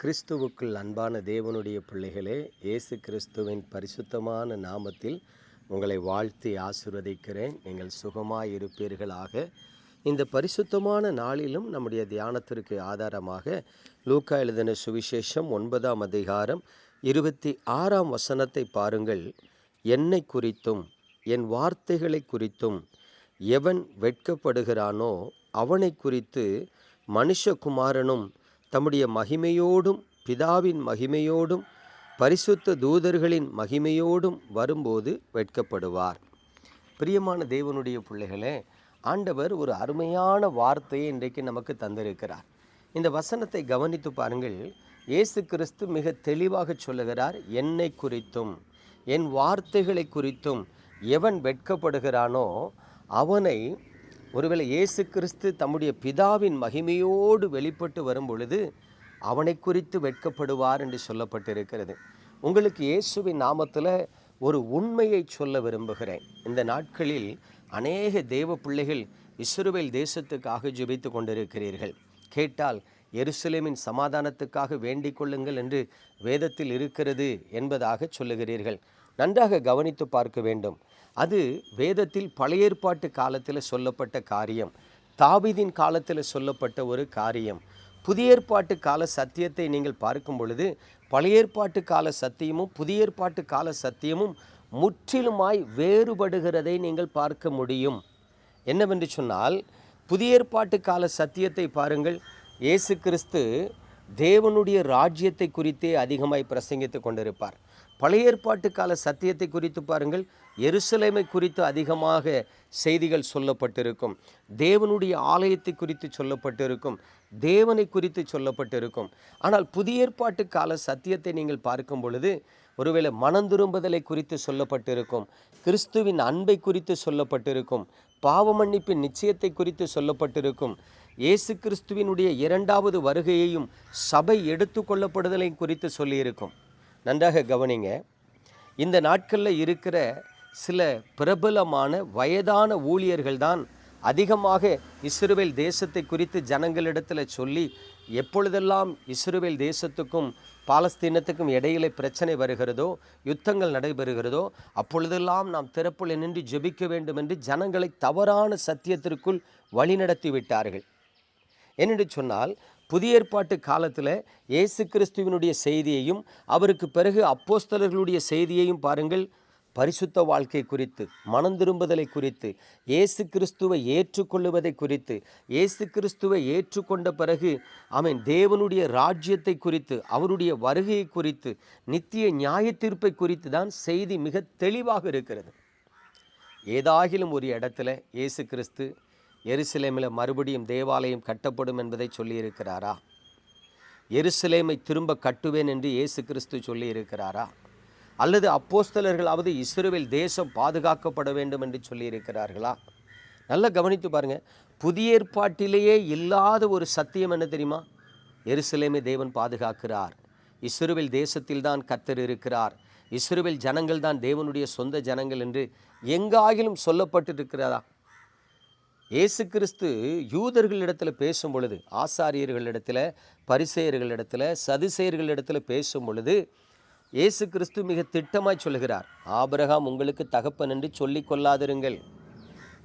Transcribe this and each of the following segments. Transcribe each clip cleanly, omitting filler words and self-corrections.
கிறிஸ்துவுக்குள் அன்பான தேவனுடைய பிள்ளைகளே, இயேசு கிறிஸ்துவின் பரிசுத்தமான நாமத்தில் உங்களை வாழ்த்தி ஆசீர்வதிக்கிறேன். நீங்கள் சுகமாய் இருப்பீர்களாக. இந்த பரிசுத்தமான நாளிலும் நம்முடைய தியானத்திற்கு ஆதாரமாக லூக்கா எழுதின சுவிசேஷம் 9ஆம் அதிகாரம் 26ஆம் வசனத்தை பாருங்கள். என்னை குறித்தும் என் வார்த்தைகளை குறித்தும் எவன் வெட்கப்படுகிறானோ அவனை குறித்து மனுஷகுமாரனும் தம்முடைய மகிமையோடும் பிதாவின் மகிமையோடும் பரிசுத்த தூதர்களின் மகிமையோடும் வரும்போது வெட்கப்படுவார். பிரியமான தேவனுடைய பிள்ளைகளே, ஆண்டவர் ஒரு அருமையான வார்த்தையை இன்றைக்கு நமக்கு தந்திருக்கிறார். இந்த வசனத்தை கவனித்து பாருங்கள். இயேசு கிறிஸ்து மிக தெளிவாக சொல்லுகிறார், என்னை குறித்தும் என் வார்த்தைகளை குறித்தும் எவன் வெட்கப்படுகிறானோ அவனை, ஒருவேளை இயேசு கிறிஸ்து தம்முடைய பிதாவின் மகிமையோடு வெளிப்பட்டு வரும் பொழுது அவனை குறித்து வெட்கப்படுவார் என்று சொல்லப்பட்டிருக்கிறது. உங்களுக்கு இயேசுவின் நாமத்தில் ஒரு உண்மையை சொல்ல விரும்புகிறேன். இந்த நாட்களில் அநேக தேவ பிள்ளைகள் இஸ்ரவேல் தேசத்துக்காக ஜெபித்து கொண்டிருக்கிறீர்கள். கேட்டால் எருசலேமின் சமாதானத்துக்காக வேண்டிக் கொள்ளுங்கள் என்று வேதத்தில் இருக்கிறது என்பதாக சொல்லுகிறீர்கள். நன்றாக கவனித்து பார்க்க வேண்டும். அது வேதத்தில் பழைய ஏற்பாட்டு காலத்தில் சொல்லப்பட்ட காரியம், தாவீதின் காலத்தில் சொல்லப்பட்ட ஒரு காரியம். புதிய ஏற்பாட்டு கால சத்தியத்தை நீங்கள் பார்க்கும் பொழுது பழைய ஏற்பாட்டு கால சத்தியமும் புதிய ஏற்பாட்டு கால சத்தியமும் முற்றிலுமாய் வேறுபடுகிறதை நீங்கள் பார்க்க முடியும். என்னவென்று சொன்னால், புதிய ஏற்பாட்டு கால சத்தியத்தை பாருங்கள். இயேசு கிறிஸ்து தேவனுடைய ராஜ்யத்தை குறித்தே அதிகமாய் பிரசங்கித்து கொண்டிருப்பார். பழைய ஏற்பாட்டு கால சத்தியத்தை குறித்து பாருங்கள், எருசலேமை குறித்து அதிகமாக செய்திகள் சொல்லப்பட்டிருக்கும். தேவனுடைய ஆலயத்தை குறித்து சொல்லப்பட்டிருக்கும், தேவனை குறித்து சொல்லப்பட்டிருக்கும். ஆனால் புதிய ஏற்பாட்டு கால சத்தியத்தை நீங்கள் பார்க்கும் பொழுது ஒருவேளை மனந்திரும்புதலை குறித்து சொல்லப்பட்டிருக்கும், கிறிஸ்துவின் அன்பை குறித்து சொல்லப்பட்டிருக்கும், பாவ மன்னிப்பின் நிச்சயத்தை குறித்து சொல்லப்பட்டிருக்கும், இயேசு கிறிஸ்துவினுடைய இரண்டாவது வருகையையும் சபை எடுத்துக்கொள்ளப்படுதலை குறித்து சொல்லியிருக்கும். நன்றாக கவனிங்க. இந்த நாட்களில் இருக்கிற சில பிரபலமான வயதான ஊழியர்கள் தான் அதிகமாக இஸ்ரவேல் தேசத்தை குறித்து ஜனங்களிடத்தில் சொல்லி, எப்பொழுதெல்லாம் இஸ்ரவேல் தேசத்துக்கும் பாலஸ்தீனத்துக்கும் இடையிலே பிரச்சனை வருகிறதோ, யுத்தங்கள் நடைபெறுகிறதோ, அப்பொழுதெல்லாம் நாம் திறப்புல நின்று ஜெபிக்க வேண்டும் என்று ஜனங்களை தவறான சத்தியத்திற்குள் வழிநடத்தி விட்டார்கள். என்னென்று சொன்னால், புதிய ஏற்பாட்டு காலத்தில் இயேசு கிறிஸ்துவினுடைய செய்தியையும் அவருக்கு பிறகு அப்போஸ்தலர்களுடைய செய்தியையும் பாருங்கள். பரிசுத்த வாழ்க்கை குறித்து, மனம் திரும்புதலை குறித்து, இயேசு கிறிஸ்துவை ஏற்றுக்கொள்ளுவதை குறித்து, இயேசு கிறிஸ்துவை ஏற்றுக்கொண்ட பிறகு தேவனுடைய ராஜ்யத்தை குறித்து, அவருடைய வருகையை குறித்து, நித்திய நியாய தீர்ப்பை குறித்து தான் செய்தி மிக தெளிவாக இருக்கிறது. ஏதாகிலும் ஒரு இடத்துல இயேசு கிறிஸ்து எருசலேமில் மறுபடியும் தேவாலயம் கட்டப்படும் என்பதை சொல்லியிருக்கிறாரா? எருசலேமை திரும்ப கட்டுவேன் என்று இயேசு கிறிஸ்து சொல்லியிருக்கிறாரா? அல்லது அப்போஸ்தலர்களாவது இஸ்ரவேல் தேசம் பாதுகாக்கப்பட வேண்டும் என்று சொல்லியிருக்கிறார்களா? நல்லா கவனித்து பாருங்கள். புதிய ஏற்பாட்டிலேயே இல்லாத ஒரு சத்தியம் என்ன தெரியுமா? எருசலேமை தேவன் பாதுகாக்கிறார், இஸ்ரவேல் தேசத்தில் தான் கர்த்தர் இருக்கிறார், இஸ்ரவேல் ஜனங்கள் தான் தேவனுடைய சொந்த ஜனங்கள் என்று எங்காகிலும் சொல்லப்பட்டிருக்கிறதா? இயேசு கிறிஸ்து யூதர்களிடத்தில் பேசும் பொழுது, ஆசாரியர்களிடத்தில், பரிசேயர்களிடத்தில், சதுசேயர்களிடத்தில் பேசும் பொழுது இயேசு கிறிஸ்து மிக திட்டமாய் சொல்லுகிறார், ஆபிரகாம் உங்களுக்கு தகப்பன் என்று சொல்லிக் கொள்ளாதிருங்கள்.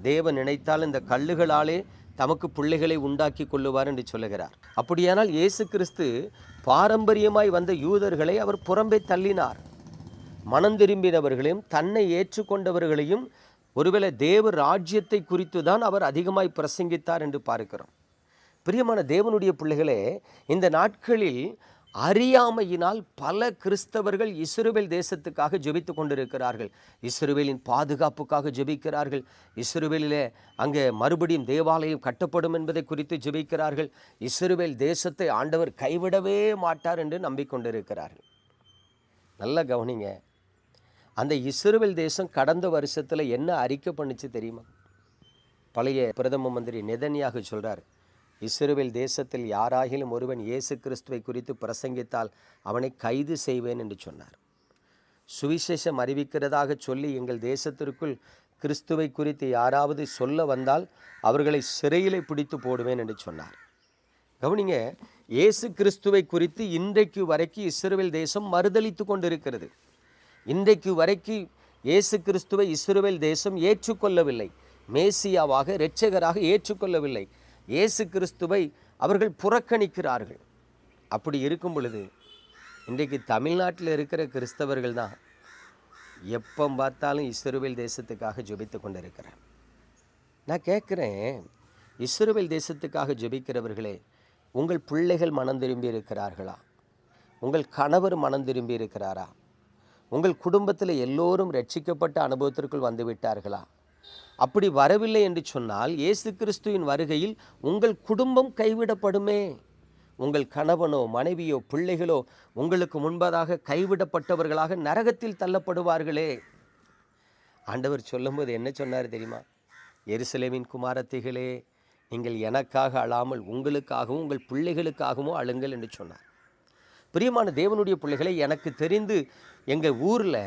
தேவன் நினைத்தால் இந்த கல்லுகளாலே தமக்கு பிள்ளைகளை உண்டாக்கி கொள்ளுவார் என்று சொல்லுகிறார். அப்படியானால் இயேசு கிறிஸ்து பாரம்பரியமாய் வந்த யூதர்களை அவர் புறம்பே தள்ளினார். மனம் திரும்பினவர்களையும் தன்னை ஏற்றுக்கொண்டவர்களையும் ஒருவேளை தேவ ராஜ்யத்தை குறித்து தான் அவர் அதிகமாய் பிரசங்கித்தார் என்று பார்க்கிறோம். பிரியமான தேவனுடைய பிள்ளைகளே, இந்த நாட்களில் அறியாமையினால் பல கிறிஸ்தவர்கள் இஸ்ரவேல் தேசத்துக்காக ஜெபித்து கொண்டிருக்கிறார்கள். இஸ்ரவேலின் பாதுகாப்புக்காக ஜெபிக்கிறார்கள். இஸ்ரவேலிலே அங்கே மறுபடியும் தேவாலயம் கட்டப்படும் என்பதை குறித்து ஜெபிக்கிறார்கள். இஸ்ரவேல் தேசத்தை ஆண்டவர் கைவிடவே மாட்டார் என்று நம்பிக்கொண்டிருக்கிறார்கள். நல்லா கவனிங்க. அந்த இஸ்ரவேல் தேசம் கடந்த வருஷத்தில் என்ன அறிக்கை பண்ணிச்சு தெரியுமா? பழைய பிரதம மந்திரி நெதன்யாகு சொல்கிறார், இஸ்ரவேல் தேசத்தில் யாராகிலும் ஒருவன் இயேசு கிறிஸ்துவை குறித்து பிரசங்கித்தால் அவனை கைது செய்வேன் என்று சொன்னார். சுவிசேஷம் அறிவிக்கிறதாக சொல்லி எங்கள் தேசத்திற்குள் கிறிஸ்துவை குறித்து யாராவது சொல்ல வந்தால் அவர்களை சிறையிலே பிடித்து போடுவேன் என்று சொன்னார். கவனிங்க, இயேசு கிறிஸ்துவை குறித்து இன்றைக்கு வரைக்கும் இஸ்ரவேல் தேசம் மறுதலித்து கொண்டிருக்கிறது. இன்றைக்கு வரைக்கும் இயேசு கிறிஸ்துவை இஸ்ரவேல் தேசம் ஏற்றுக்கொள்ளவில்லை, மேசியாவாக இரட்சகராக ஏற்றுக்கொள்ளவில்லை. இயேசு கிறிஸ்துவை அவர்கள் புறக்கணிக்கிறார்கள். அப்படி இருக்கும் பொழுது இன்றைக்கு தமிழ்நாட்டில் இருக்கிற கிறிஸ்தவர்கள் தான் எப்போ பார்த்தாலும் இஸ்ரவேல் தேசத்துக்காக ஜெபித்து கொண்டிருக்கிறேன். நான் கேட்குறேன், இஸ்ரவேல் தேசத்துக்காக ஜெபிக்கிறவர்களே, உங்கள் பிள்ளைகள் மனம் திரும்பி இருக்கிறார்களா? உங்கள் கணவர் மனம் திரும்பி இருக்கிறாரா? உங்கள் குடும்பத்தில் எல்லோரும் ரட்சிக்கப்பட்ட அனுபவத்திற்குள் வந்து விட்டார்களா? அப்படி வரவில்லை என்று சொன்னால் இயேசு கிறிஸ்துவின் வருகையில் உங்கள் குடும்பம் கைவிடப்படுமே. உங்கள் கணவனோ மனைவியோ பிள்ளைகளோ உங்களுக்கு முன்பதாக கைவிடப்பட்டவர்களாக நரகத்தில் தள்ளப்படுவார்களே. ஆண்டவர் சொல்லும்போது என்ன சொன்னார் தெரியுமா? எருசலேமின் குமாரத்திகளே, நீங்கள் எனக்காக அழாமல் உங்களுக்காகவும் உங்கள் பிள்ளைகளுக்காகவும் அழுங்கள் என்று சொன்னார். பிரியமான தேவனுடைய பிள்ளைகளை, எனக்கு தெரிந்து எங்கள் ஊரில்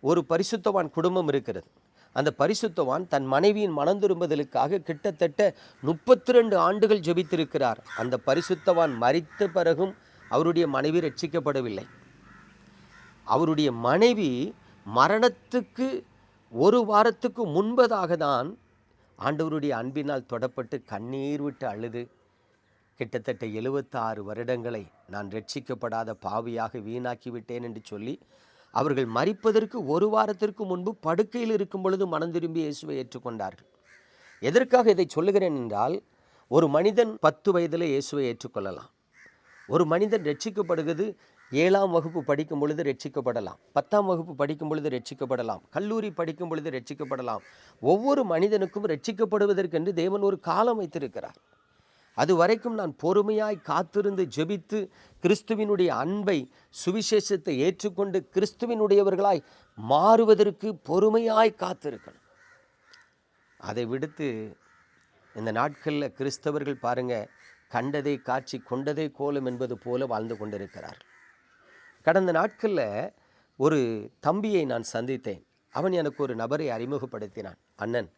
ஒரு பரிசுத்தவான் குடும்பம் இருக்கிறது. அந்த பரிசுத்தவான் தன் மனைவியின் மனம் திரும்புதலுக்காக கிட்டத்தட்ட 32 ஆண்டுகள் ஜெபித்திருக்கிறார். அந்த பரிசுத்தவான் மரித்த பிறகும் அவருடைய மனைவி ரட்சிக்கப்படவில்லை. அவருடைய மனைவி மரணத்துக்கு ஒரு வாரத்துக்கு முன்பதாக தான் ஆண்டவருடைய அன்பினால் தொடப்பட்டு கண்ணீர் விட்டு அழுது, கிட்டத்தட்ட 76 வருடங்களை நான் ரட்சிக்கப்படாத பாவியாக வீணாக்கி விட்டேன் என்று சொல்லி அவர்கள் மரிப்பதற்கு ஒரு வாரத்திற்கு முன்பு படுக்கையில் இருக்கும் பொழுது மனம் திரும்பி இயேசுவை ஏற்றுக்கொண்டார்கள். எதற்காக இதை சொல்லுகிறேன் என்றால், ஒரு மனிதன் 10 வயதில் இயேசுவை ஏற்றுக்கொள்ளலாம். ஒரு மனிதன் ரட்சிக்கப்படுகிறது 7ஆம் வகுப்பு படிக்கும் பொழுது ரட்சிக்கப்படலாம், 10ஆம் வகுப்பு படிக்கும் பொழுது ரட்சிக்கப்படலாம், கல்லூரி படிக்கும் பொழுது ரட்சிக்கப்படலாம். ஒவ்வொரு மனிதனுக்கும் ரட்சிக்கப்படுவதற்கென்று தேவன் ஒரு காலம் வைத்திருக்கிறார். அது வரைக்கும் நான் பொறுமையாய் காத்திருந்து ஜெபித்து கிறிஸ்துவினுடைய அன்பை சுவிசேஷத்தை ஏற்றுக்கொண்டு கிறிஸ்துவினுடையவர்களாய் மாறுவதற்கு பொறுமையாய் காத்திருக்கணும். அதை விடுத்து இந்த நாட்களில் கிறிஸ்தவர்கள் பாருங்கள், கண்டதை காட்சி கொண்டதை கோலம் என்பது போல வாழ்ந்து கொண்டிருக்கிறார். கடந்த நாட்களில் ஒரு தம்பியை நான் சந்தித்தேன். அவன் எனக்கு ஒரு நபரை அறிமுகப்படுத்தினான். அண்ணன்,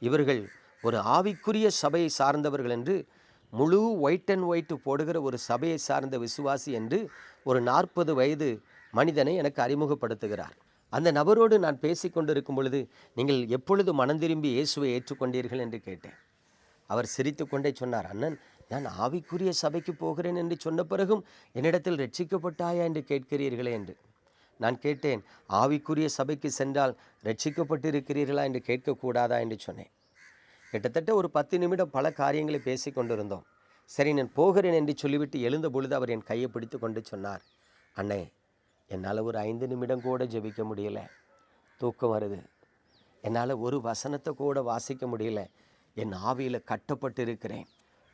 இவர்கள் ஒரு ஆவிக்குரிய சபையை சார்ந்தவர்கள் என்று, முழு ஒயிட் அண்ட் ஒயிட் போடுகிற ஒரு சபையை சார்ந்த விசுவாசி என்று ஒரு 40 வயது மனிதனை எனக்கு அறிமுகப்படுத்துகிறார். அந்த நபரோடு நான் பேசி கொண்டிருக்கும் பொழுது, நீங்கள் எப்பொழுது மனம் திரும்பி இயேசுவை ஏற்றுக்கொண்டீர்கள் என்று கேட்டேன். அவர் சிரித்து கொண்டே சொன்னார், அண்ணன், நான் ஆவிக்குரிய சபைக்கு போகிறேன் என்று சொன்ன பிறகும் என்னிடத்தில் ரட்சிக்கப்பட்டாயா என்று கேட்கிறீர்களே என்று. நான் கேட்டேன், ஆவிக்குரிய சபைக்கு சென்றால் ரட்சிக்கப்பட்டிருக்கிறீர்களா என்று கேட்கக்கூடாதா என்று சொன்னேன். கிட்டத்தட்ட ஒரு 10 நிமிடம் பல காரியங்களை பேசி கொண்டிருந்தோம். சரி, நான் போகிறேன் என்று சொல்லிவிட்டு எழுந்த பொழுது அவர் என் கையை பிடித்து கொண்டு சொன்னார், அண்ணே, என்னால் ஒரு 5 நிமிடம் கூட ஜெபிக்க முடியலை, தூக்கம் வருது, என்னால் ஒரு வசனத்தை கூட வாசிக்க முடியல, என் ஆவியில் கட்டப்பட்டு இருக்கிறேன்.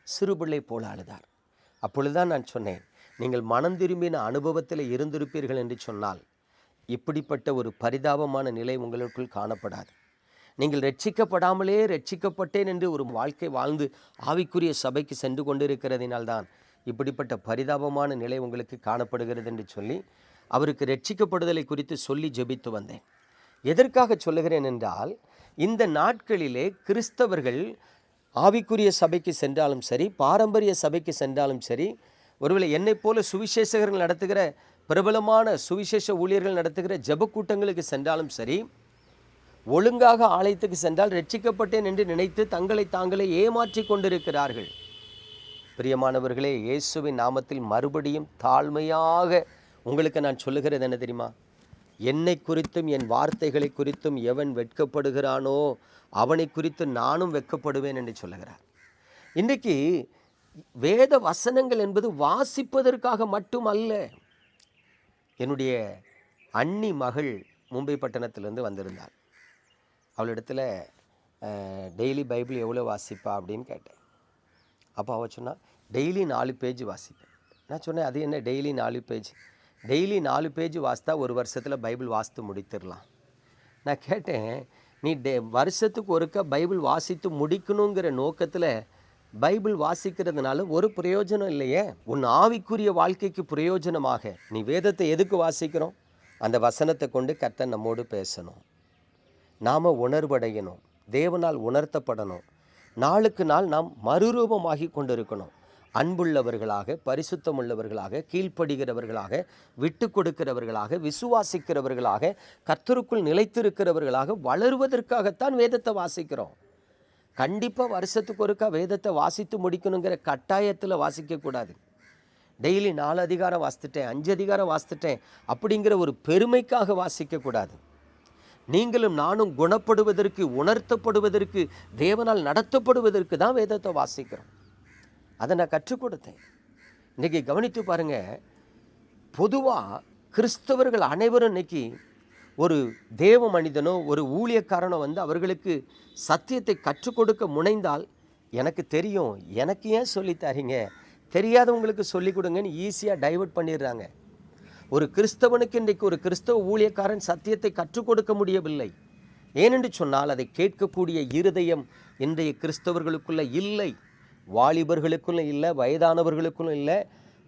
சிறுபிள்ளை போல அழுதார். அப்பொழுதுதான் நான் சொன்னேன், நீங்கள் மனம் திரும்பின அனுபவத்தில் இருந்திருப்பீர்கள் என்று சொன்னால் இப்படிப்பட்ட ஒரு பரிதாபமான நிலை உங்களுக்குள் காணப்படாது. நீங்கள் ரட்சிக்கப்படாமலே ரட்சிக்கப்பட்டேன் என்று ஒரு வாழ்க்கை வாழ்ந்து ஆவிக்குரிய சபைக்கு சென்று கொண்டிருக்கிறதினால்தான் இப்படிப்பட்ட பரிதாபமான நிலை உங்களுக்கு காணப்படுகிறது என்று சொல்லி அவருக்கு ரட்சிக்கப்படுதலை குறித்து சொல்லி ஜெபித்து வந்தேன். எதற்காக சொல்லுகிறேன் என்றால், இந்த நாட்களிலே கிறிஸ்தவர்கள் ஆவிக்குரிய சபைக்கு சென்றாலும் சரி, பாரம்பரிய சபைக்கு சென்றாலும் சரி, ஒருவேளை என்னைப் போல சுவிசேஷகர்கள் நடத்துகிற பிரபலமான சுவிசேஷ ஊழியர்கள் நடத்துகிற ஜெப கூட்டங்களுக்கு சென்றாலும் சரி, ஒழுங்காக ஆலயத்துக்கு சென்றால் ரட்சிக்கப்பட்டேன் என்று நினைத்து தங்களை தாங்களே ஏமாற்றி கொண்டிருக்கிறார்கள். பிரியமானவர்களே, இயேசுவின் நாமத்தில் மறுபடியும் தாழ்மையாக உங்களுக்கு நான் சொல்லுகிறது என்ன தெரியுமா? என்னை குறித்தும் என் வார்த்தைகளை குறித்தும் எவன் வெட்கப்படுகிறானோ அவனை குறித்து நானும் வெட்கப்படுவேன் என்று சொல்லுகிறார். இன்றைக்கு வேத வசனங்கள் என்பது வாசிப்பதற்காக மட்டும் அல்ல. என்னுடைய அண்ணி மகள் மும்பை பட்டணத்திலிருந்து வந்திருந்தாள். அவளிடத்துல டெய்லி பைபிள் எவ்வளோ வாசிப்பா அப்படின்னு கேட்டேன். அப்போ அவள் சொன்னால், டெய்லி 4 பேஜ் வாசிப்பேன். நான் சொன்னேன், அது என்ன டெய்லி 4 பேஜ்? டெய்லி 4 பேஜ் வாசித்தா ஒரு வருஷத்தில் பைபிள் வாசித்து முடித்திடலாம். நான் கேட்டேன், நீ வருஷத்துக்கு ஒருக்கா பைபிள் வாசித்து முடிக்கணுங்கிற நோக்கத்தில் பைபிள் வாசிக்கிறதுனால ஒரு பிரயோஜனம் இல்லையே. உன் ஆவிக்குரிய வாழ்க்கைக்கு பிரயோஜனமாக நீ வேதத்தை எதுக்கு வாசிக்கிறோம்? அந்த வசனத்தை கொண்டு கர்த்தர் நம்மோடு பேசணும், நாம் உணர்வடையணும், தேவனால் உணர்த்தப்படணும், நாளுக்கு நாள் நாம் மறுரூபமாகி கொண்டிருக்கணும். அன்புள்ளவர்களாக, பரிசுத்தமுள்ளவர்களாக, கீழ்ப்படுகிறவர்களாக, விட்டு கொடுக்கிறவர்களாக, விசுவாசிக்கிறவர்களாக, கர்த்தருக்குள் நிலைத்திருக்கிறவர்களாக வளருவதற்காகத்தான் வேதத்தை வாசிக்கிறோம். கண்டிப்பாக வருஷத்துக்கு ஒருக்கா வேதத்தை வாசித்து முடிக்கணுங்கிற கட்டாயத்தில் வாசிக்கக்கூடாது. டெய்லி 4 அதிகாரம் வாசித்துட்டேன், 5 அதிகாரம் வாசித்துட்டேன் அப்படிங்கிற ஒரு பெருமைக்காக வாசிக்கக்கூடாது. நீங்களும் நானும் குணப்படுவதற்கு, உணர்த்தப்படுவதற்கு, தேவனால் நடத்தப்படுவதற்கு தான் வேதத்தை வாசிக்கிறோம். அதை நான் கற்றுக் கொடுத்தேன். இன்றைக்கி கவனித்து பாருங்கள், பொதுவாக கிறிஸ்தவர்கள் அனைவரும் இன்றைக்கி ஒரு தேவ மனிதனோ ஒரு ஊழியக்காரனோ வந்து அவர்களுக்கு சத்தியத்தை கற்றுக் கொடுக்க முனைந்தால், எனக்கு தெரியும், எனக்கு ஏன் சொல்லித்தரீங்க, தெரியாதவங்களுக்கு சொல்லிக் கொடுங்கன்னு ஈஸியாக டைவர்ட் பண்ணிடுறாங்க. ஒரு கிறிஸ்தவனுக்கு இன்றைக்கு ஒரு கிறிஸ்தவ ஊழியக்காரன் சத்தியத்தை கற்றுக் கொடுக்க முடியவில்லை. ஏனென்று சொன்னால் அதை கேட்கக்கூடிய இருதயம் இன்றைய கிறிஸ்தவர்களுக்குள்ள இல்லை, வாலிபர்களுக்குள்ள இல்லை, வயதானவர்களுக்குள்ள இல்லை,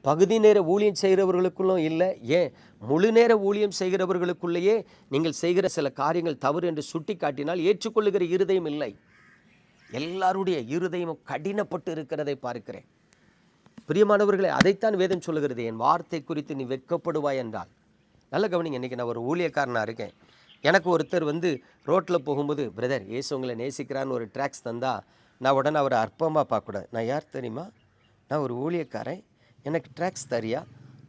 பகுதி நேர ஊழியம் செய்கிறவர்களுக்குள்ளும் இல்லை, ஏன் முழு நேர ஊழியம் செய்கிறவர்களுக்குள்ளேயே நீங்கள் செய்கிற சில காரியங்கள் தவறு என்று சுட்டி காட்டினால் ஏற்றுக்கொள்ளுகிற இருதயம் இல்லை. எல்லாருடைய இருதயமும் கடினப்பட்டு இருக்கிறதை பார்க்கிறேன். பிரியமானவர்களே, அதைத்தான் வேதம் சொல்லுகிறது, என் வார்த்தை குறித்து நீ வெட்கப்படுவாய் என்றால். நல்ல கவனிங்க, இன்றைக்கி நான் ஒரு ஊழியக்காரனாக இருக்கேன். எனக்கு ஒருத்தர் வந்து ரோட்டில் போகும்போது, பிரதர் ஏசு உங்களை நேசிக்கிறான்னு ஒரு ட்ராக்ஸ் தந்தால் நான் உடனே அவரை அற்பமாக பார்க்கக்கூடாது. நான் யார் தெரியுமா, நான் ஒரு ஊழியக்காரன், எனக்கு ட்ராக்ஸ் தரியா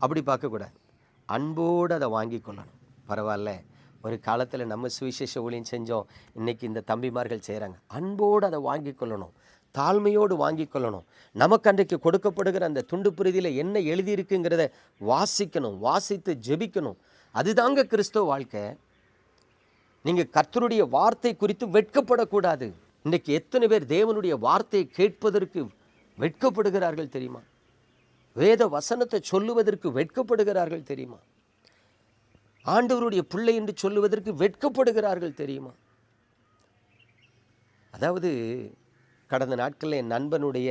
அப்படி பார்க்கக்கூடாது. அன்போடு அதை வாங்கி கொள்ளணும். பரவாயில்ல, ஒரு காலத்தில் நம்ம சுவிசேஷ ஊழியம் செஞ்சோம், இன்றைக்கி இந்த தம்பிமார்கள் செய்கிறாங்க. அன்போடு அதை வாங்கி கொள்ளணும், தாழ்மையோடு வாங்கி கொள்ளணும். நமக்கு அன்றைக்கு கொடுக்கப்படுகிற அந்த துண்டு பிரதியில் என்ன எழுதியிருக்குங்கிறத வாசிக்கணும், வாசித்து ஜெபிக்கணும். அதுதாங்க கிறிஸ்தவ வாழ்க்கை. நீங்கள் கர்த்தருடைய வார்த்தை குறித்து வெட்கப்படக்கூடாது. இன்றைக்கு எத்தனை பேர் தேவனுடைய வார்த்தையை கேட்பதற்கு வெட்கப்படுகிறார்கள் தெரியுமா? வேத வசனத்தை சொல்லுவதற்கு வெட்கப்படுகிறார்கள் தெரியுமா? ஆண்டவருடைய பிள்ளை என்று சொல்லுவதற்கு வெட்கப்படுகிறார்கள் தெரியுமா? அதாவது கடந்த நாட்களில் என் நண்பனுடைய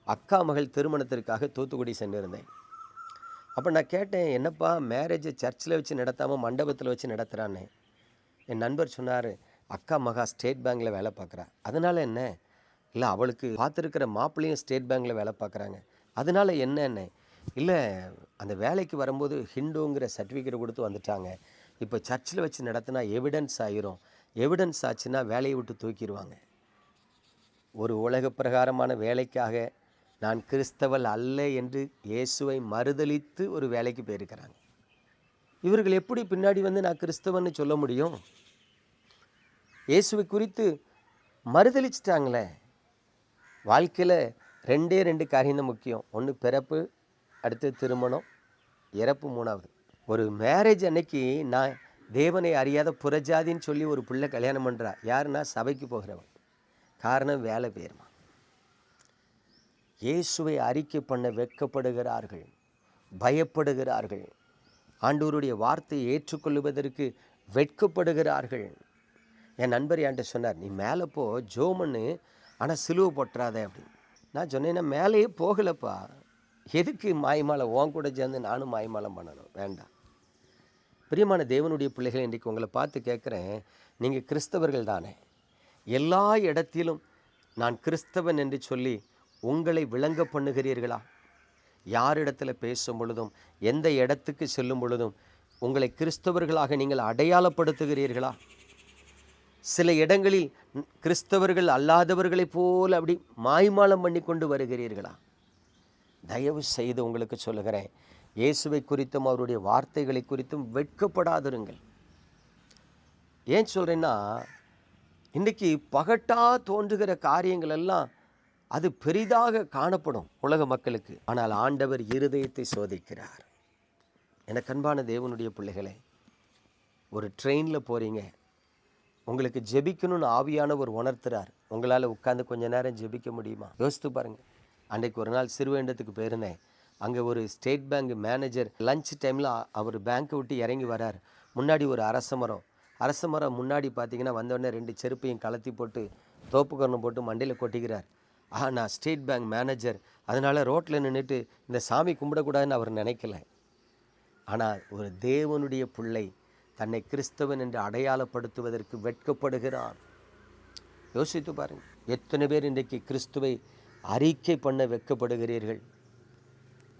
அக்கா மகள் திருமணத்திற்காக தூத்துக்குடி சென்றிருந்தேன். அப்போ நான் கேட்டேன், என்னப்பா மேரேஜை சர்ச்சில் வச்சு நடத்தாமல் மண்டபத்தில் வச்சு நடத்துகிறான்னு. என் நண்பர் சொன்னார், அக்கா மகா ஸ்டேட் பேங்கில் வேலை பார்க்குறா, அதனால் என்ன? இல்லை, அவளுக்கு பார்த்துருக்கிற மாப்பிள்ளையும் ஸ்டேட் பேங்கில் வேலை பார்க்குறாங்க, அதனால் என்ன? இல்லை, அந்த வேலைக்கு வரும்போது ஹிந்துங்கிற சர்டிஃபிகேட் கொடுத்து வந்துட்டாங்க. இப்போ சர்ச்சில் வச்சு நடத்தினா எவிடன்ஸ் ஆகிரும், எவிடன்ஸ் ஆச்சுன்னா வேலையை விட்டு தூக்கிடுவாங்க. ஒரு உலக பிரகாரமான வேலைக்காக நான் கிறிஸ்தவள் அல்ல என்று இயேசுவை மறுதலித்து ஒரு வேலைக்கு போயிருக்கிறாங்க. இவர்கள் எப்படி பின்னாடி வந்து நான் கிறிஸ்தவன்னு சொல்ல முடியும்? இயேசுவை குறித்து மறுதலிச்சிட்டாங்களே. வாழ்க்கையில் 2 காரியம் தான் முக்கியம். ஒன்று பிறப்பு, அடுத்து திருமணம், இறப்பு 3வது. ஒரு மேரேஜ் அன்னைக்கு நான் தேவனை அறியாத புறஜாதின்னு சொல்லி ஒரு பிள்ளை கல்யாணம் பண்ணுறா. யாருன்னா சபைக்கு போகிறவன். காரணம் வேலை பேருமா. இயேசுவை அறிக்கை பண்ண வெட்கப்படுகிறார்கள், பயப்படுகிறார்கள், ஆண்டவருடைய வார்த்தையை ஏற்றுக்கொள்வதற்கு வெட்கப்படுகிறார்கள். என் நண்பர் என்கிட்ட சொன்னார், நீ மேலே போ ஜோமன்னு, ஆனால் சிலுவை போட்டுறாத அப்படின்னு. நான் சொன்னேன்னா மேலேயே போகலப்பா, எதுக்கு மாய்மாலை உன் கூட சேர்ந்து நானும் மாய்மாலம் பண்ணணும், வேண்டாம். பிரியமான தேவனுடைய பிள்ளைகள், இன்றைக்கு உங்களை பார்த்து கேட்குறேன், நீங்கள் கிறிஸ்தவர்கள் தானே? எல்லா இடத்திலும் நான் கிறிஸ்தவன் என்று சொல்லி உங்களை விளங்க பண்ணுகிறீர்களா? யாரிடத்தில் பேசும் பொழுதும், எந்த இடத்துக்கு செல்லும் பொழுதும் உங்களை கிறிஸ்தவர்களாக நீங்கள் அடையாளப்படுத்துகிறீர்களா? சில இடங்களில் கிறிஸ்தவர்கள் அல்லாதவர்களைப் போல அப்படி மாய்மாலம் பண்ணி கொண்டு வருகிறீர்களா? தயவு செய்து உங்களுக்கு சொல்லுகிறேன், இயேசுவை குறித்தும் அவருடைய வார்த்தைகளை குறித்தும் வெட்கப்படாதிருங்கள். ஏன் சொல்கிறேன்னா, இன்றைக்கி பகட்டா தோன்றுகிற காரியங்கள் எல்லாம் அது பெரிதாக காணப்படும் உலக மக்களுக்கு. ஆனால் ஆண்டவர் இருதயத்தை சோதிக்கிறார். எனக்கு அன்பான தேவனுடைய பிள்ளைகளே, ஒரு ட்ரெயினில் போகிறீங்க, உங்களுக்கு ஜெபிக்கணும்னு ஆவியானவர் உணர்த்துறார். உங்களால் உட்காந்து கொஞ்ச நேரம் ஜெபிக்க முடியுமா? யோசித்து பாருங்கள். அன்றைக்கு ஒரு நாள் சிறுவேண்டத்துக்கு போயிருந்தேன். அங்கே ஒரு ஸ்டேட் பேங்க் மேனேஜர் லஞ்ச் டைமில் அவர் பேங்க்கை விட்டு இறங்கி வரார். முன்னாடி ஒரு அரச மரம் முன்னாடி பார்த்தீங்கன்னா வந்தோடனே 2 செருப்பையும் கலத்தி போட்டு தோப்புக்கரணம் போட்டு மண்டையில் கொட்டிக்கிறார். நான் ஸ்டேட் பேங்க் மேனேஜர், அதனால் ரோட்டில் நின்றுட்டு இந்த சாமி கும்பிடக்கூடாதுன்னு அவர் நினைக்கல. ஆனால் ஒரு தேவனுடைய பிள்ளை தன்னை கிறிஸ்தவன் என்று அடையாளப்படுத்துவதற்கு வெட்கப்படுகிறார். யோசித்து பாருங்கள், எத்தனை பேர் இன்றைக்கு கிறிஸ்துவை அறிக்கை பண்ண வெட்கப்படுகிறீர்கள்?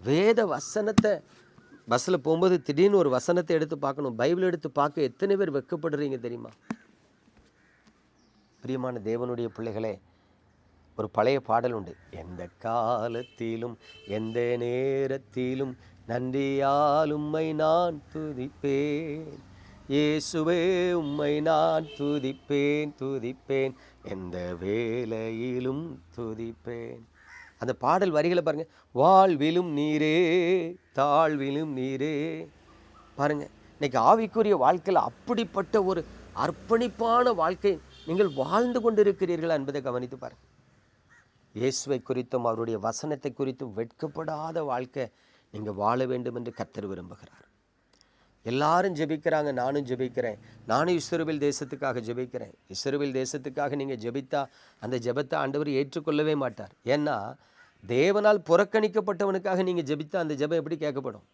வேத வசனத்தை பஸ்ஸில் போகும்போது திடீர்னு ஒரு வசனத்தை எடுத்து பார்க்கணும், பைபிள் எடுத்து பார்க்க எத்தனை பேர் வெட்கப்படுறீங்க தெரியுமா? பிரியமான தேவனுடைய பிள்ளைகளே, ஒரு பழைய பாடல் உண்டு. எந்த காலத்திலும் எந்த நேரத்திலும் நன்றியால் உம்மை நான் துதிப்பேன், இயேசுவே உம்மை நான் துதிப்பேன் துதிப்பேன், எந்த வேளையிலும் துதிப்பேன். அந்த பாடல் வரிகளை பாருங்க. வாழ்விலும் நீரே தாழ்விலும் நீரே. பாருங்க, இன்னைக்கு ஆவிக்குரிய வாழ்க்கையில் அப்படிப்பட்ட ஒரு அர்ப்பணிப்பான வாழ்க்கை நீங்கள் வாழ்ந்து கொண்டிருக்கிறீர்களா என்பதை கவனித்து பாருங்க. இயேசுவை குறித்தும் அவருடைய வசனத்தை குறித்தும் வெட்கப்படாத வாழ்க்கை நீங்கள் வாழ வேண்டும் என்று கர்த்தர் விரும்புகிறார். எல்லாரும் ஜெபிக்கிறாங்க, நானும் ஜெபிக்கிறேன். நானும் இஸ்ரவேல் தேசத்துக்காக ஜெபிக்கிறேன். இஸ்ரவேல் தேசத்துக்காக நீங்கள் ஜெபித்தா அந்த ஜெபத்தை ஆண்டவர் ஏற்றுக்கொள்ளவே மாட்டார். ஏன்னா தேவனால் புறக்கணிக்கப்பட்டவனுக்காக நீங்கள் ஜெபித்தா அந்த ஜெபம் எப்படி கேட்கப்படும்?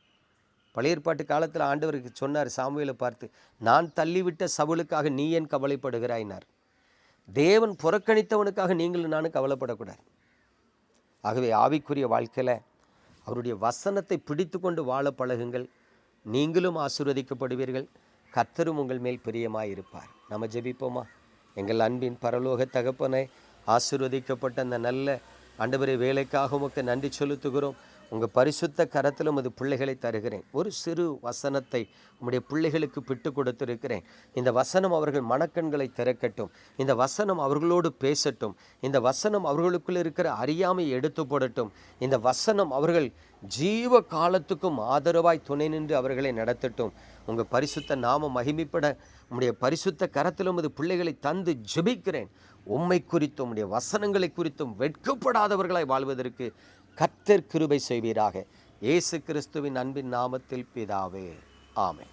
பழைய ஏற்பாட்டு காலத்தில் ஆண்டவருக்கு சொன்னார் சாமுவேலை பார்த்து, நான் தள்ளிவிட்ட சவுலுக்காக நீ ஏன் கவலைப்படுகிறாயினார். தேவன் புறக்கணித்தவனுக்காக நீங்களும் நானும் கவலைப்படக்கூடாது. ஆகவே ஆவிக்குரிய வாழ்க்கையில் அவருடைய வசனத்தை பிடித்து கொண்டு வாழ பழகுங்கள். நீங்களும் ஆசீர்வதிக்கப்படுவீர்கள். கர்த்தரும் உங்கள் மேல் பிரியமாயிருப்பார். நம்ம ஜெபிப்போமா? எங்கள் அன்பின் பரலோக தகப்பனை, ஆசீர்வதிக்கப்பட்ட அந்த நல்ல ஆண்டவரே வேலைக்காக உமக்கு நன்றி செலுத்துகிறோம். உங்கள் பரிசுத்த கரத்தில் உமது பிள்ளைகளை தருகிறேன். ஒரு சிறு வசனத்தை உம்முடைய பிள்ளைகளுக்கு பிட்டு கொடுத்திருக்கிறேன். இந்த வசனம் அவர்கள் மனக்கண்களை திறக்கட்டும். இந்த வசனம் அவர்களோடு பேசட்டும். இந்த வசனம் அவர்களுக்குள் இருக்கிற அறியாமையை எடுத்து போடட்டும். இந்த வசனம் அவர்கள் ஜீவ காலத்துக்கும் ஆதரவாய் துணை நின்று அவர்களை நடத்தட்டும். உங்கள் பரிசுத்த நாம மகிமைப்பட உம்முடைய பரிசுத்த கரத்தில் உமது பிள்ளைகளை தந்து ஜெபிக்கிறேன். உம்மை குறித்தும் உம்முடைய வசனங்களை குறித்தும் வெட்கப்படாதவர்களாய் வாழ்வதற்கு கர்த்தர் கிருபை செய்வீராக. இயேசு கிறிஸ்துவின் அன்பின் நாமத்தில் பிதாவே, ஆமென்.